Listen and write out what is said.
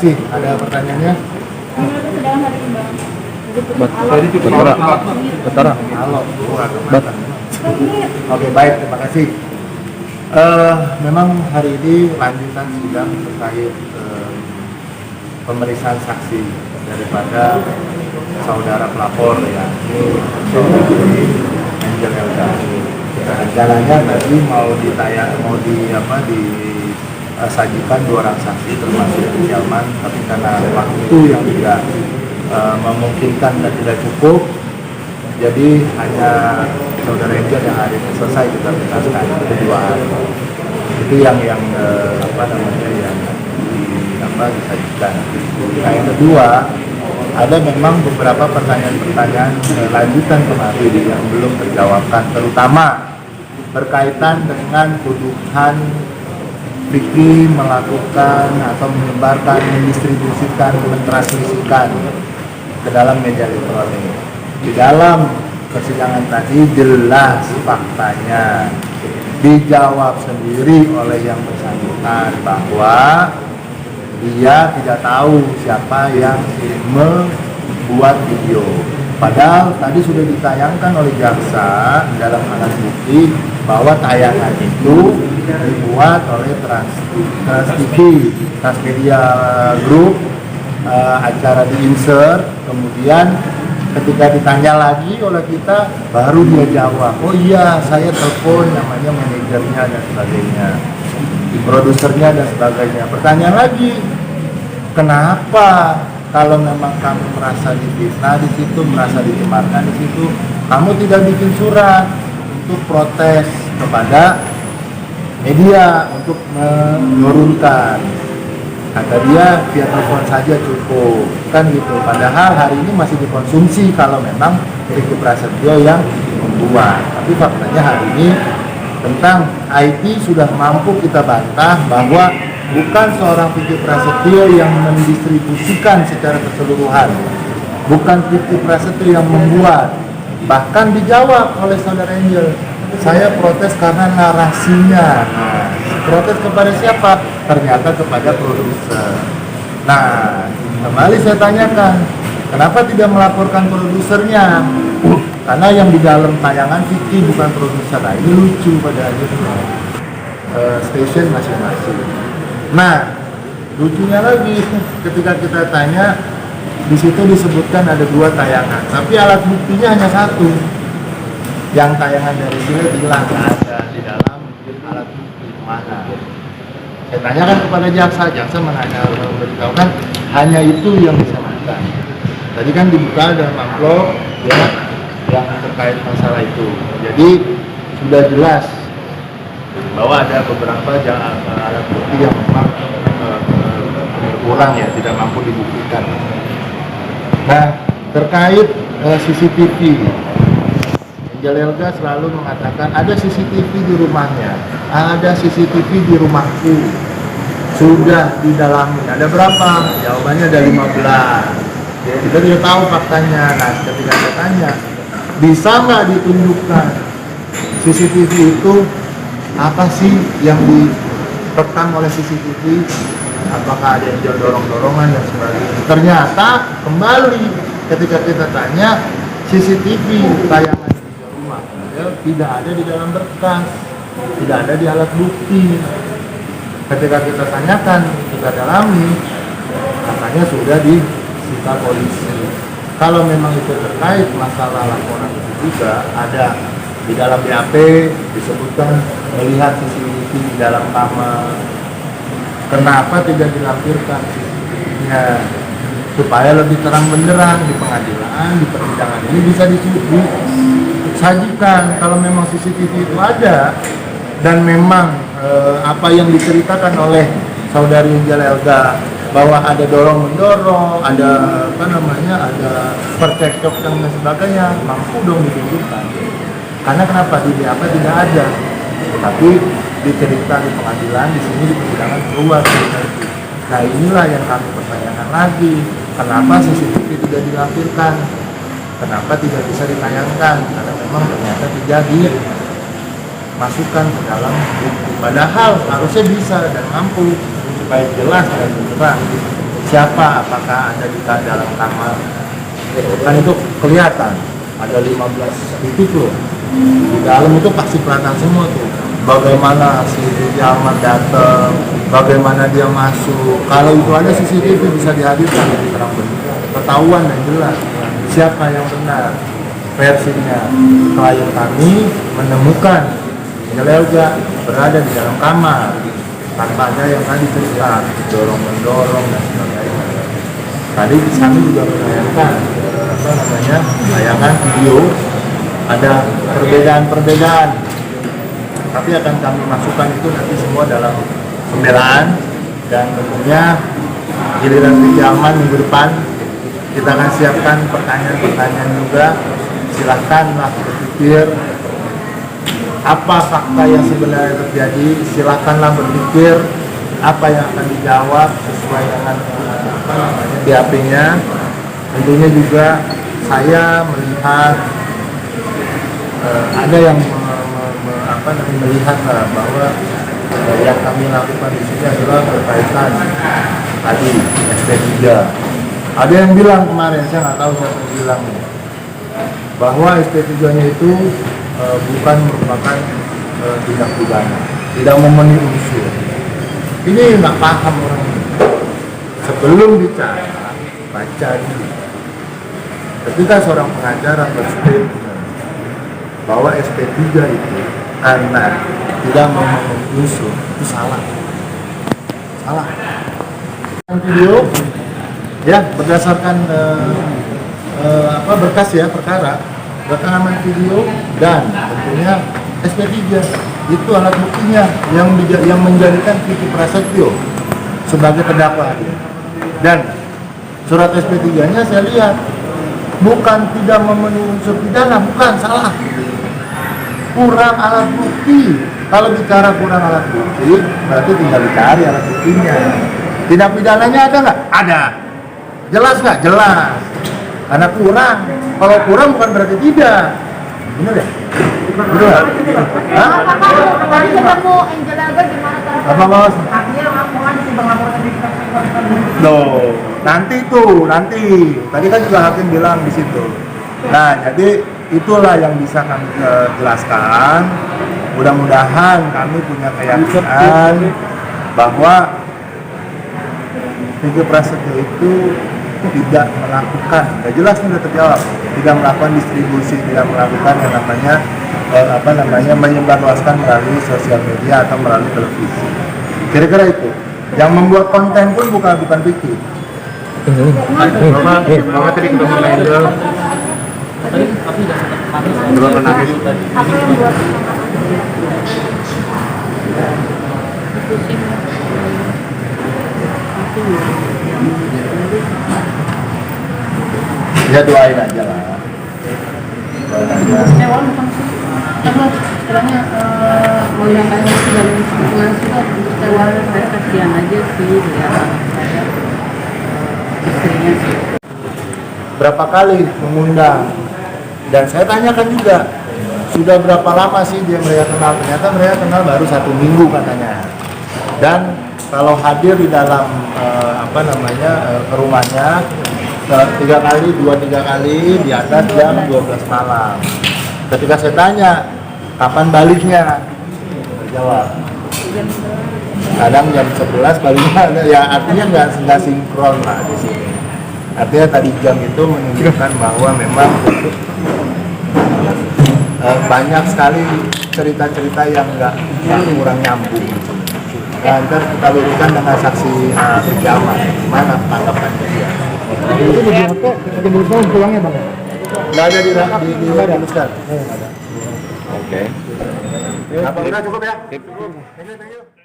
kasih. Ada pertanyaannya? Betara. Halo. Oke, baik, terima kasih. Memang hari ini lanjutan sidang terkait pemeriksaan saksi daripada saudara pelapor ya, ini saudari Angel Elga. Rencananya tadi mau disajikan 2 orang saksi termasuk Jalman, tapi karena waktu yang tidak memungkinkan dan tidak cukup, jadi hanya saudara Angel yang hari ini selesai kita tuntaskan kedua hari. Itu yang disajikan. Nah, yang kedua, ada memang beberapa pertanyaan-pertanyaan lanjutan kemarin yang belum terjawabkan, terutama berkaitan dengan tuduhan Vicky melakukan atau menyebarkan, mendistribusikan, mentransmisikan ke dalam media elektronik. Di dalam persidangan tadi jelas faktanya dijawab sendiri oleh yang bersangkutan bahwa dia tidak tahu siapa yang membuat video. Padahal tadi sudah ditayangkan oleh jaksa dalam alat bukti bahwa tayangan itu dibuat oleh Transmedia Group, acara di insert, kemudian ketika ditanya lagi oleh kita baru dia jawab, oh iya saya telepon namanya manajernya dan sebagainya, produsernya dan sebagainya. Pertanyaan lagi, kenapa kalau memang kamu merasa difitnah di situ, merasa dicemarkan di situ, kamu tidak bikin surat untuk protes kepada media untuk menurunkan? Kata dia via telepon saja cukup, kan gitu. Padahal hari ini masih dikonsumsi kalau memang Vicky Prasetyo yang membuat. Tapi faktanya hari ini tentang IT sudah mampu kita bantah bahwa bukan seorang Vicky Prasetyo yang mendistribusikan secara keseluruhan, bukan Vicky Prasetyo yang membuat. Bahkan dijawab oleh saudara Angel, saya protes karena narasinya. Nah, protes kepada siapa? Ternyata kepada produser. Nah, kembali saya tanyakan, kenapa tidak melaporkan produsernya? Karena yang di dalam tayangan Vicky bukan produser. Nah, ini lucu pada akhirnya. Station masing-masing. Nah, lucunya lagi ketika kita tanya, di situ disebutkan ada 2 tayangan, tapi alat buktinya hanya 1. Yang tayangan dari sini hilang, ada di dalam alat bukti mana? Saya tanyakan kepada jaksa memberitahukan hanya itu yang disamakan. Tadi kan dibuka dalam amplop ya, yang terkait masalah itu. Jadi sudah jelas bahwa ada beberapa alat bukti yang memang kurang ya, tidak mampu dibuktikan. Nah, terkait CCTV, Angel Elga selalu mengatakan ada CCTV di rumahnya, ada CCTV di rumahku, sudah didalami. Ada berapa? Jawabannya ada 15. Ya, kita tidak tahu faktanya. Nah, ketika saya tanya, bisa nggak ditunjukkan CCTV itu apa sih yang direkam oleh CCTV? Apakah ada yang dorong-dorongan dan sebagainya? Ternyata kembali ketika kita tanya, CCTV tayangan di rumah tidak ada di dalam berkas, tidak ada di alat bukti. Ketika kita tanyakan, kita dalami, katanya sudah disita polisi. Kalau memang itu terkait masalah laporan itu juga ada di dalam BAP disebutkan melihat CCTV di dalam kamar. Kenapa tidak dilampirkan CCTV-nya supaya lebih terang benderang di pengadilan, di persidangan ini bisa disajikan. Kalau memang CCTV itu ada dan memang apa yang diceritakan oleh saudari Angel Elga bahwa ada dorong mendorong, ada ada percekcokan dan sebagainya, mampu dong ditunjukkan. Karena kenapa di BAP tidak ada, tapi dicerita di pengadilan, di sini di persidangan keluar cerita itu. Nah, inilah yang kami pertanyakan lagi, kenapa CCTV tidak dilampirkan, kenapa tidak bisa ditayangkan, karena memang ternyata tidak dimasukkan ke dalam bukti. Padahal harusnya bisa dan mampu supaya jelas dan terang. siapa, apakah ada di dalam kamar. Kan itu kelihatan, ada 15 titik loh. Di dalam itu pasti kelihatan semua tuh. Bagaimana si Ahmad datang, bagaimana dia masuk. Kalau itu ada CCTV bisa dihadirkan dari terang benderang, ketahuan dan jelas siapa yang benar. Versinya klien kami menemukan Nyelelga berada di dalam kamar tanpa ada yang tadi cerita dorong mendorong dan sebagainya. Tadi kami juga menayangkan tayangan video, ada perbedaan, tapi akan kami masukkan itu nanti semua dalam pembelaan, dan tentunya giliran Riki Ahmad minggu depan kita akan siapkan pertanyaan-pertanyaan juga. Silahkanlah berpikir apa fakta yang sebenarnya terjadi, silahkanlah berpikir apa yang akan dijawab sesuai dengan BAP-nya. Tentunya juga saya melihat ada yang melihat bahwa yang kami lakukan di sini adalah berkaitan tadi SP3. Ada yang bilang kemarin, saya nggak tahu siapa yang bilang, bahwa SP3-nya itu bukan merupakan tindak pidana, tidak memenuhi unsur. Ini nggak paham orang. Sebelum bicara, baca dulu. Ketika seorang pengacara berstatement bahwa SP3 itu karena tidak memenuhi unsur, itu salah. Video ya berdasarkan berkas ya perkara, rekaman video dan tentunya SP3 itu alat buktinya yang menjadikan Kiki Prasetyo sebagai terdakwa. Dan surat SP3-nya saya lihat bukan tidak memenuhi unsur pidana, bukan, salah. Kurang alat bukti. Kalau bicara kurang alat bukti, berarti tinggal dicari alat buktinya. Tindak pidananya ada nggak? Ada. Jelas nggak? Jelas. Karena kurang. Kalau kurang bukan berarti tidak. Benar ya? Benar. Hah? Tadi ketemu Angel Aga gimana kan? Apa Mas? Akhirnya laporan sih Bang laporan di Loh, nanti. Tadi kan juga hakim bilang di situ. Nah, jadi itulah yang bisa kami jelaskan. Mudah-mudahan kami punya keyakinan bahwa Kiki Prasetyo itu tidak melakukan, jelas sudah terjawab, tidak melakukan distribusi, tidak melakukan yang namanya menyebarluaskan melalui sosial media atau melalui televisi. Kira-kira itu. Yang membuat konten pun bukan Kiki. Mama tadi ketemu Angel. Dua menangis. Ya doain aja lah. kecewa bukan sih? Karena istilahnya mau yang kayak segala hubungan sudah kecewa, saya kasihan aja sih ya saya istrinya sih. Berapa kali mengundang, dan saya tanyakan juga sudah berapa lama sih mereka kenal. Ternyata mereka kenal baru 1 minggu katanya. Dan kalau hadir di dalam ke rumahnya 2-3 kali di atas jam 12 malam. Ketika saya tanya kapan baliknya, jawab kadang jam 11 baliknya, ya artinya nggak sinkron lah di sini. Artinya tadi jam itu menunjukkan bahwa memang banyak sekali cerita-cerita yang nggak kurang nyambung. Nah, ntar kita luruskan dengan saksi pejabat, gimana tanggapannya dia. Itu di apa? Jam pulangnya Bang? Nggak ada diluluskan. Oke. Apa Udah cukup ya? Cukup. Thank you.